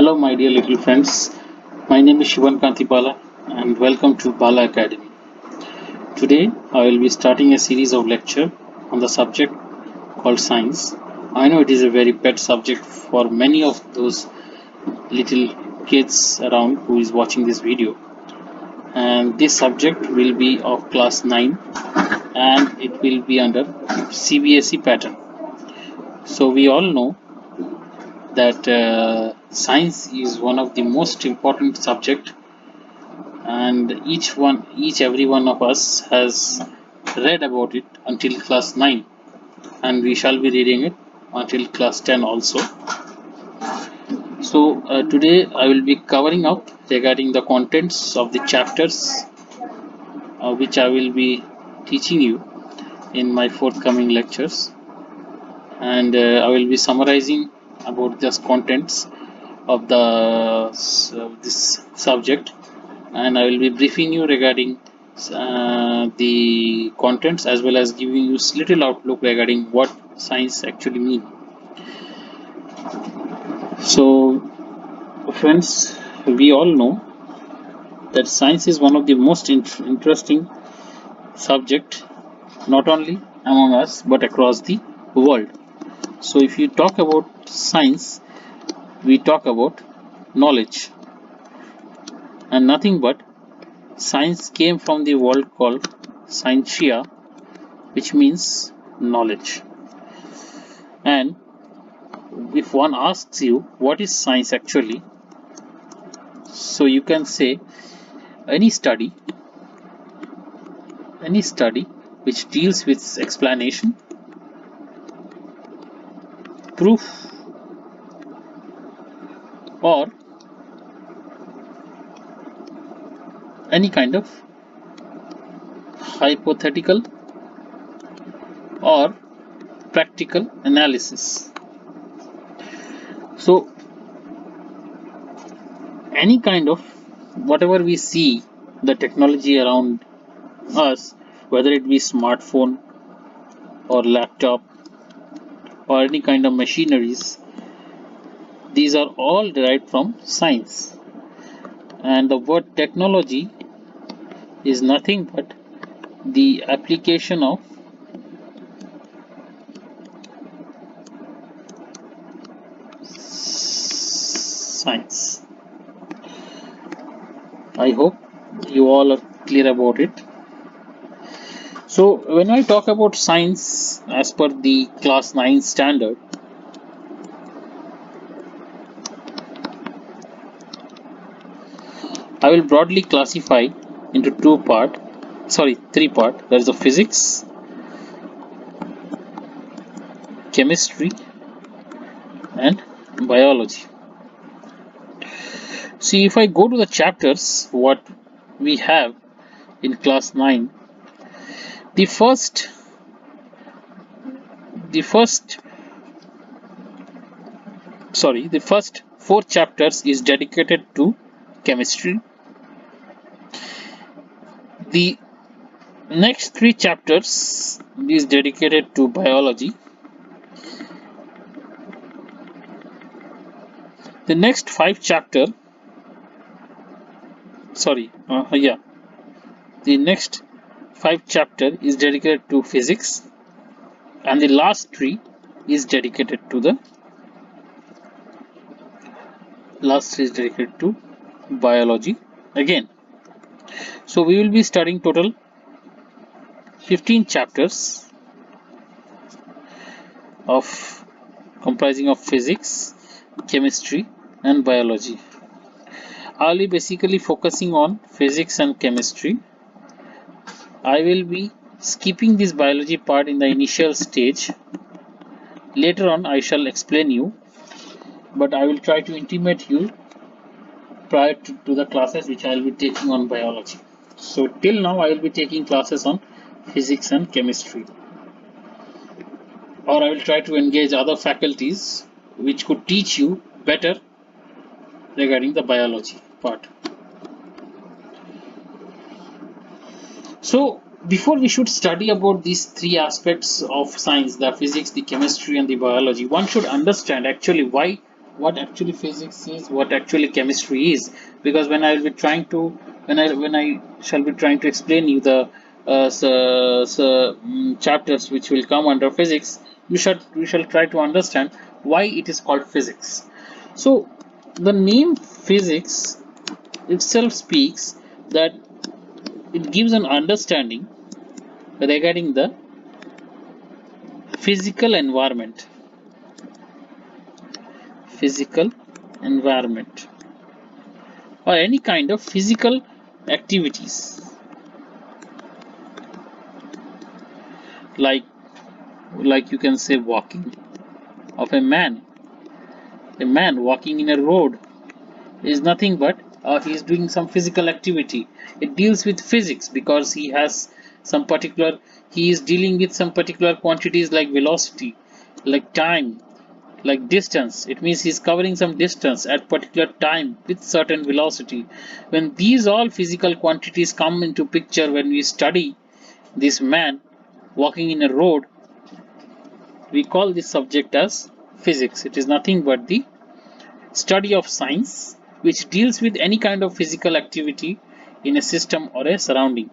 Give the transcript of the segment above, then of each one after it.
Hello my dear little friends, my name is Shivan Kanti Bala and welcome to Bala Academy. Today I will be starting a series of lecture on the subject called science. I know it is a very pet subject for many of those little kids around who is watching this video, and this subject will be of class 9 and it will be under CBSE pattern. So we all know that science is one of the most important subject, and every one of us has read about it until class 9, and we shall be reading it until class 10 also. So today I will be covering up regarding the contents of the chapters which I will be teaching you in my forthcoming lectures, and I will be summarizing about just contents of this subject, and I will be briefing you regarding the contents as well as giving you little outlook regarding what science actually means. So friends, we all know that science is one of the most interesting subject, not only among us but across the world. So if you talk about science, we talk about knowledge, and nothing but science came from the word called scientia, which means knowledge. And if one asks you what is science actually, so you can say any study which deals with explanation, proof, or any kind of hypothetical or practical analysis. So any kind of whatever we see, the technology around us, whether it be smartphone or laptop or any kind of machineries, these are all derived from science. And the word technology is nothing but the application of science. I hope you all are clear about it. So when I talk about science as per the class 9 standard, I will broadly classify into three parts. There is the physics, chemistry, and biology. See, if I go to the chapters what we have in class 9, the first 4 chapters is dedicated to chemistry. The next 3 chapters is dedicated to biology. The next 5 chapter the next 5 chapter is dedicated to physics, and the last 3 is dedicated to biology again. So we will be studying total 15 chapters of comprising of physics, chemistry, and biology. I'll be basically focusing on physics and chemistry. I will be skipping this biology part in the initial stage. Later on I shall explain you, but I will try to intimate you prior to the classes which I will be taking on biology. So till now I will be taking classes on physics and chemistry, or I will try to engage other faculties which could teach you better regarding the biology part. So before we should study about these 3 aspects of science, the physics, the chemistry, and the biology, one should understand actually why what actually physics is, what actually chemistry is, because when I will be trying to when I shall be trying to explain you the chapters which will come under physics, we shall try to understand why it is called physics. So the name physics itself speaks that it gives an understanding regarding the physical environment, physical environment, or any kind of physical activities, like you can say walking of a man walking in a road is nothing but he is doing some physical activity. It deals with physics because he has some particular, he is dealing with some particular quantities like velocity, like time, like distance. It means he's covering some distance at particular time with certain velocity. When these all physical quantities come into picture, when we study this man walking in a road, we call this subject as physics. It is nothing but the study of science which deals with any kind of physical activity in a system or a surrounding.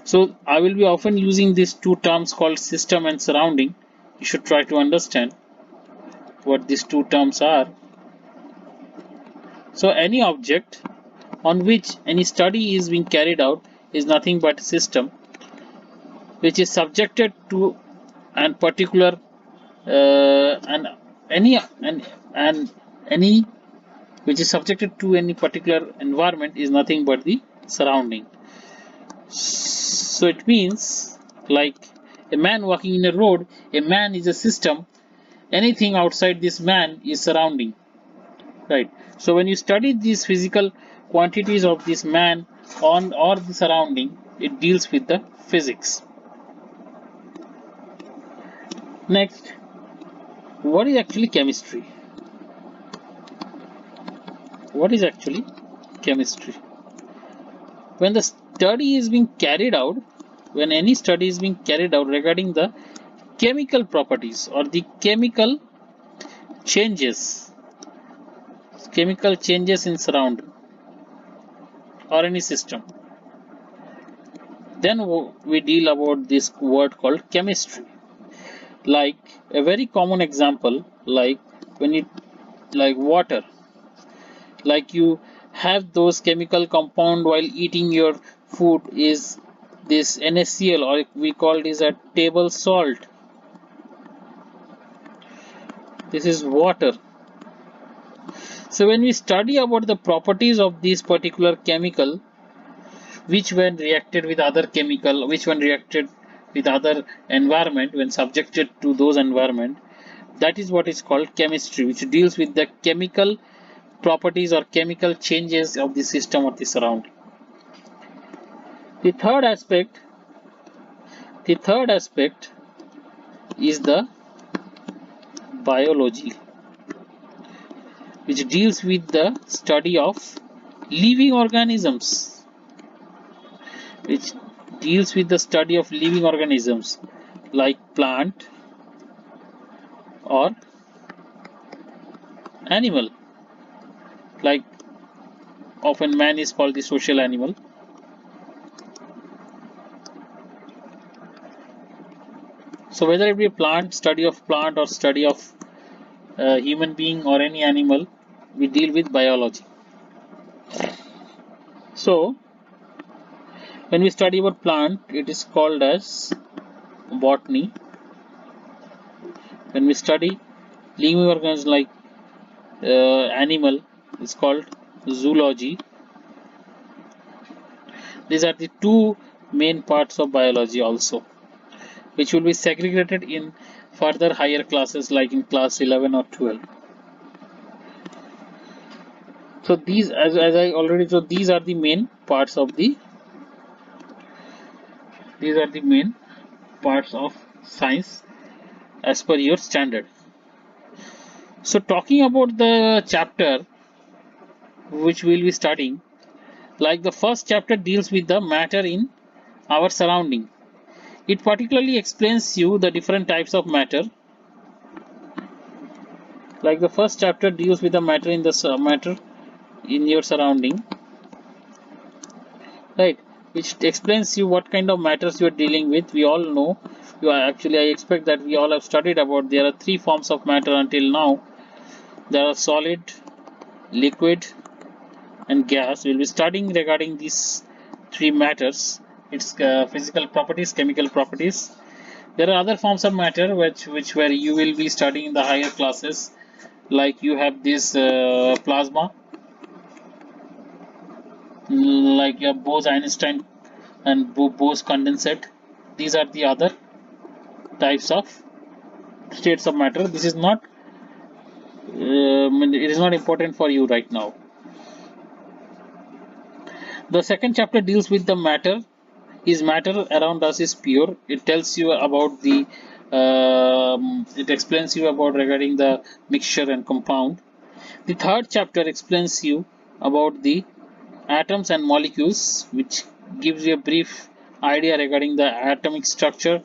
So I will be often using these two terms called system and surrounding. You should try to understand what these two terms are. So any object on which any study is being carried out is nothing but a system which is subjected to an particular and any and any which is subjected to any particular environment is nothing but the surrounding. So it means like a man walking in a road, a man is a system, anything outside this man is surrounding, right? So when you study these physical quantities of this man on or the surrounding, it deals with the physics. Next, what is actually chemistry? What is actually chemistry? When the study is being carried out, when any study is being carried out regarding the chemical properties or the changes chemical changes in surrounding or any system, then we deal about this word called chemistry. Like a very common example, like when you like water, like you have those chemical compound while eating your food is this NaCl, or we call this a table salt. This is water. So when we study about the properties of this particular chemical, which when reacted with other chemical, which when reacted with other environment, when subjected to those environment, that is what is called chemistry, which deals with the chemical properties or chemical changes of the system or the surrounding. The third aspect is the biology, which deals with the study of living organisms, which deals with the study of living organisms like plant or animal. Like often man is called the social animal. So whether it be plant, study of plant, or study of human being or any animal, we deal with biology. So when we study about plant, it is called as botany. When we study living organisms like animal, it's called zoology. These are the two main parts of biology also, which will be segregated in further higher classes like in class 11 or 12. So these, as I already, so these are the main parts of science as per your standard. So talking about the chapter which we will be studying, like the first chapter deals with the matter in our surrounding. It particularly explains you the different types of matter, Like the first chapter deals with the matter in the matter in your surrounding, right? Which explains you what kind of matters you are dealing with. We all know. You are actually, I expect that we all have studied about. There are three forms of matter until now. There are solid, liquid, and gas. We'll be studying regarding these three matters. Its physical properties, chemical properties. There are other forms of matter which where you will be studying in the higher classes. Like you have this plasma, like your Bose-Einstein and Bose condensate. These are the other types of states of matter. This is not it is not important for you right now. The second chapter deals with the matter. Is matter around us is pure? It tells you about the it explains you about regarding the mixture and compound. The third chapter explains you about the atoms and molecules, which gives you a brief idea regarding the atomic structure,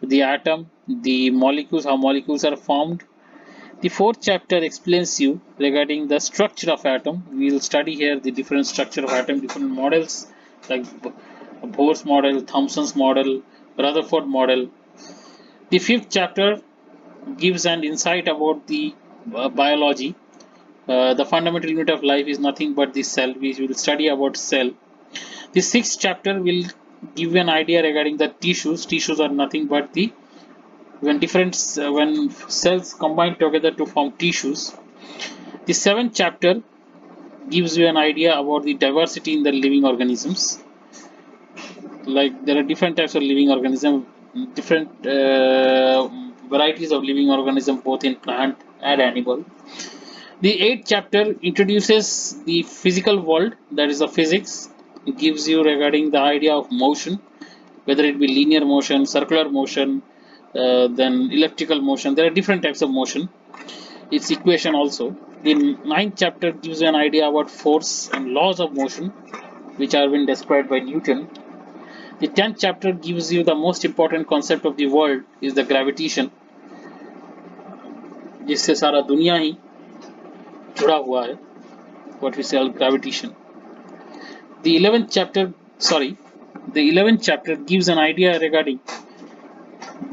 the atom, the molecules, how molecules are formed. The fourth chapter explains you regarding the structure of atom. We will study here the different structure of atom, different models like Bohr's model, Thomson's model, Rutherford model. The fifth chapter gives an insight about the biology. The fundamental unit of life is nothing but the cell. We will study about cell. The sixth chapter will give an idea regarding the tissues. Tissues are nothing but the when cells combine together to form tissues. The seventh chapter gives you an idea about the diversity in the living organisms. Like there are different types of living organism, different varieties of living organism both in plant and animal. The eighth chapter introduces the physical world, that is the physics. It gives you regarding the idea of motion, whether it be linear motion, circular motion, then elliptical motion. There are different types of motion, its equation also. The ninth chapter gives you an idea about force and laws of motion, which are been described by Newton. The 10th chapter gives you the most important concept of the world, is the gravitation, जिससे सारा दुनिया ही जुड़ा हुआ है, what we call gravitation. The 11th chapter gives an idea regarding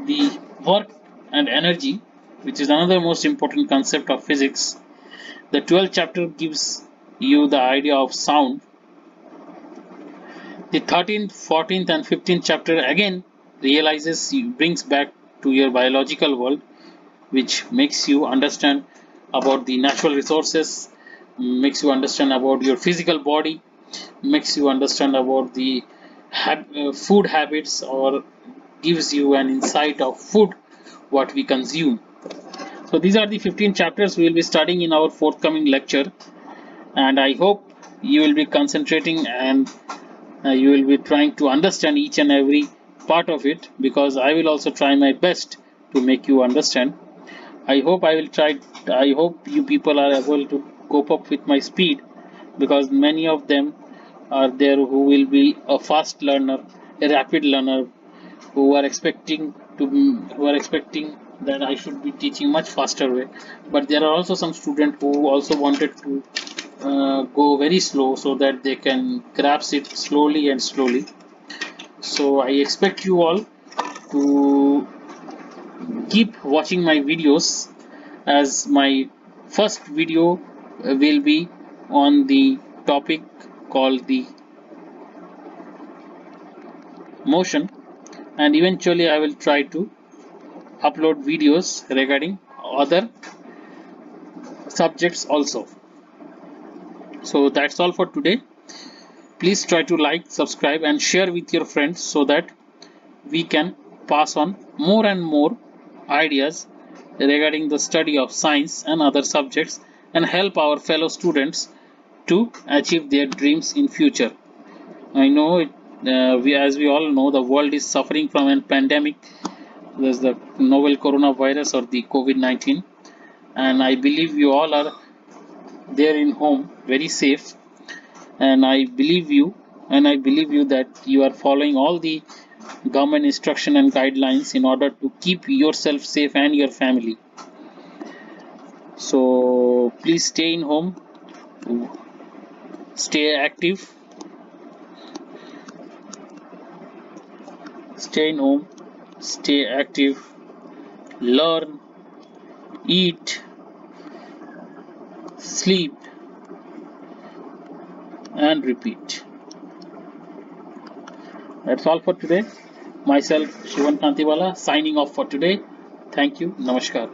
the work and energy, which is another most important concept of physics. The 12th chapter gives you the idea of sound. The 13th, 14th, and 15th chapter again brings back to your biological world, which makes you understand about the natural resources, makes you understand about your physical body, makes you understand about the food habits, or gives you an insight of food, what we consume. So these are the 15 chapters we will be studying in our forthcoming lecture, and I hope you will be concentrating and you will be trying to understand each and every part of it, because I will also try my best to make you understand. I hope you people are able to cope up with my speed, because many of them are there who will be a fast learner, a rapid learner, who are expecting that I should be teaching much faster way. But there are also some students who also wanted to go very slow so that they can grasp it slowly and slowly. So I expect you all to keep watching my videos, as my first video will be on the topic called the motion, and eventually I will try to upload videos regarding other subjects also. So that's all for today. Please try to like, subscribe, and share with your friends so that we can pass on more and more ideas regarding the study of science and other subjects, and help our fellow students to achieve their dreams in future. I know as we all know, the world is suffering from a pandemic. There's the novel coronavirus or the COVID-19, and I believe you all are there in home very safe, and I believe you that you are following all the government instruction and guidelines in order to keep yourself safe and your family. So please stay in home, stay active, learn, eat, sleep, and repeat. That's all for today. Myself, Shivan Kantiwala, signing off for today. Thank you. Namaskar.